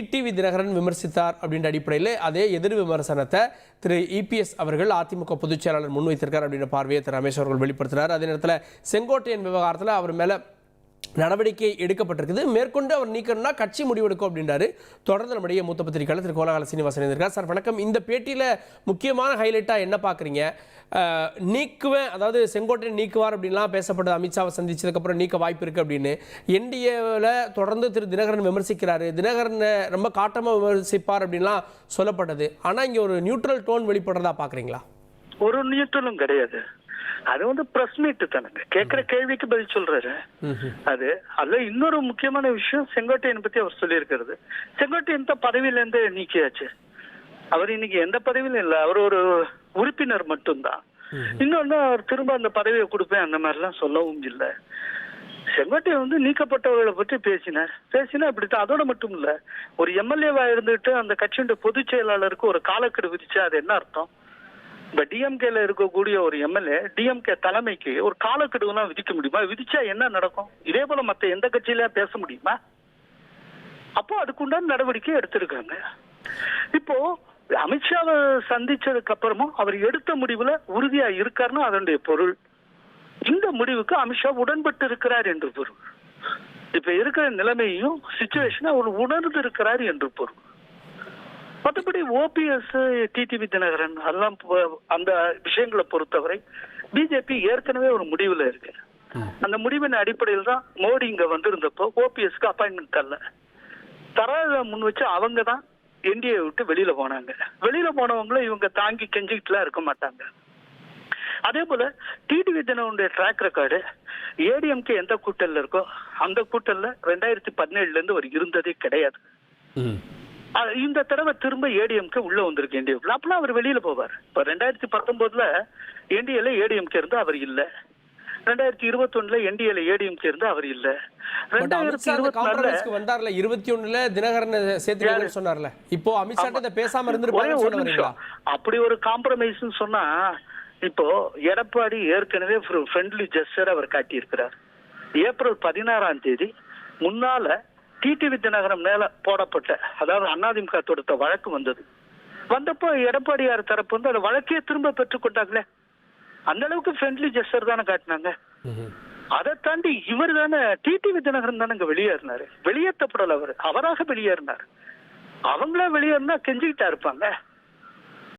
TTV Dinakaran விமர்சித்தார் அப்படின்ற அடிப்படையில் அதே எதிர் விமர்சனத்தை திரு இபிஎஸ் அவர்கள் அதிமுக பொதுச் செயலாளர் முன்வைத்திருக்கார் அப்படின்ற பார்வையை திரு ரமேஷ் அவர்கள் வெளிப்படுத்தினார். அதே நேரத்தில் செங்கோட்டையன் விவகாரத்தில் அவர் மேலே நடவடிக்கை எடுக்கப்பட்டிருக்குது, மேற்கொண்டு அவர் நீக்கணும்னா கட்சி முடிவெடுக்கும் அப்படின்றாரு. தொடர்ந்து நம்முடைய மூத்த பத்திரிகையாளர் திரு கோலாகல சீனிவாசன் இருக்கார். சார் வணக்கம். இந்த பேட்டியில் முக்கியமான ஹைலைட்டாக என்ன பார்க்குறீங்க? நீக்குவேன், அதாவது செங்கோட்டையன் நீக்குவார் அப்படின்லாம் பேசப்பட்டது, அமித்ஷாவை சந்திச்சதுக்கப்புறம் நீக்க வாய்ப்பு இருக்குது அப்படின்னு. என்டிஏவில் தொடர்ந்து திரு தினகரன் விமர்சிக்கிறாரு, தினகரனை ரொம்ப காட்டமாக விமர்சிப்பார் அப்படின்லாம் சொல்லப்பட்டது. ஆனால் இங்கே ஒரு நியூட்ரல் டோன் வெளிப்படுறதா பார்க்குறீங்களா? ஒரு நியூட்ரலும் கிடையாது. அது பிரஸ் மீட் தானுங்க, கேட்கிற கேள்விக்கு பதில் சொல்றாரு. அதுல இன்னொரு முக்கியமான விஷயம் செங்கோட்டையன் பத்தி அவர் சொல்லியிருக்கிறது. செங்கோட்டையன் தான் பதவியில இருந்து நீக்கியாச்சு. அவர் இன்னைக்கு எந்த பதவியிலும் இல்லை, அவர் ஒரு உறுப்பினர் மட்டும்தான். இன்னொன்னு அவர் திரும்ப அந்த பதவியை கொடுப்பேன் அந்த மாதிரி எல்லாம் சொல்லவும் இல்லை. செங்கோட்டையன் நீக்கப்பட்டவர்களை பற்றி பேசினா இப்படித்தான். அதோட மட்டும் இல்ல, ஒரு எம்எல்ஏவா இருந்துட்டு அந்த கட்சியுடைய பொதுச் செயலாளருக்கு ஒரு காலக்கெடு விதிச்சா அது என்ன அர்த்தம்? இப்ப டிஎம்கேல இருக்கக்கூடிய ஒரு எம்எல்ஏ டிஎம்கே தலைமைக்கு ஒரு காலக்கெடுலாம் விதிக்க முடியுமா? விதிச்சா என்ன நடக்கும்? இதே போல மத்த எந்த கட்சியில பேச முடியுமா? அப்போ அதுக்குண்டான நடவடிக்கை எடுத்திருக்காங்க. இப்போ அமித்ஷாவை சந்திச்சதுக்கு அப்புறமும் அவர் எடுத்த முடிவுல உறுதியா இருக்காருன்னா அதனுடைய பொருள் இந்த முடிவுக்கு அமித்ஷா உடன்பட்டு இருக்கிறார் என்று பொருள். இப்ப இருக்கிற நிலைமையும் சிச்சுவேஷனை அவர் உணர்ந்து இருக்கிறார் என்று பொருள். மற்றபடி ஓபிஎஸ், டிடிவி தினகரன் அதெல்லாம் அந்த விஷயங்களை பொறுத்தவரை பிஜேபி ஏற்கனவே ஒரு முடிவுல இருக்கு. அந்த முடிவின் அடிப்படையில் தான் மோடி இங்க வந்திருந்தப்போ ஓபிஎஸ்க்கு அப்பாயின்மெண்ட் தராத முன் வச்சு அவங்க தான் என்டிஏ விட்டு வெளியில போனாங்க. வெளியில போனவங்களும் இவங்க தாங்கி கெஞ்சிக்கிட்டுலாம் இருக்க மாட்டாங்க. அதே போல டிடிவி தினகரனுடைய ட்ராக் ரெக்கார்டு ஏடிஎம்கே எந்த கூட்டல்ல இருக்கோ அந்த கூட்டல்ல 2017 இருந்து அவர் இருந்ததே கிடையாது. இந்த தடவை திரும்ப ஏடிஎம்கே உள்ள வந்திருக்கு என்டிஏ. அப்பெல்லாம் அவர் வெளியில போவார். இப்ப 2019 என்டிஏல ஏடிஎம்கே இருந்து அவர் இல்ல, 2021 என்டிஏல ஏடிஎம்கே இருந்து அவர் இல்ல, 2024 வந்தார்ல 21 தினகரன் சேர்த்து சொன்னார்ல. இப்போ அமித்ஷா பேசாம இருந்து அப்படி ஒரு காம்ப்ரமைஸ் சொன்னா, இப்போ எடப்பாடி ஏற்கனவே ஃப்ரெண்ட்லி ஜெஸ்டர் அவர் காட்டியிருக்கிறார். ஏப்ரல் 16ஆம் தேதி முன்னால டிடிவி தினகரன் மேல போடப்பட்ட, அதாவது அதிமுக தொடுத்த வழக்கு வந்தப்போ எடப்பாடியார் தரப்பு அந்த வழக்கையே திரும்ப பெற்றுக்கொண்டாங்களே. அந்த அளவுக்கு ஃப்ரெண்ட்லி ஜெஸ்டர் தானே காட்டினாங்க. அதை தாண்டி இவர் தானே, டிடிவி தினகரன் தானே இங்க வெளியேறினாரு. வெளியேற்றப்படல, அவராக வெளியேறினார். அவங்களா வெளியேறினா கெஞ்சிக்கிட்டா இருப்பாங்க.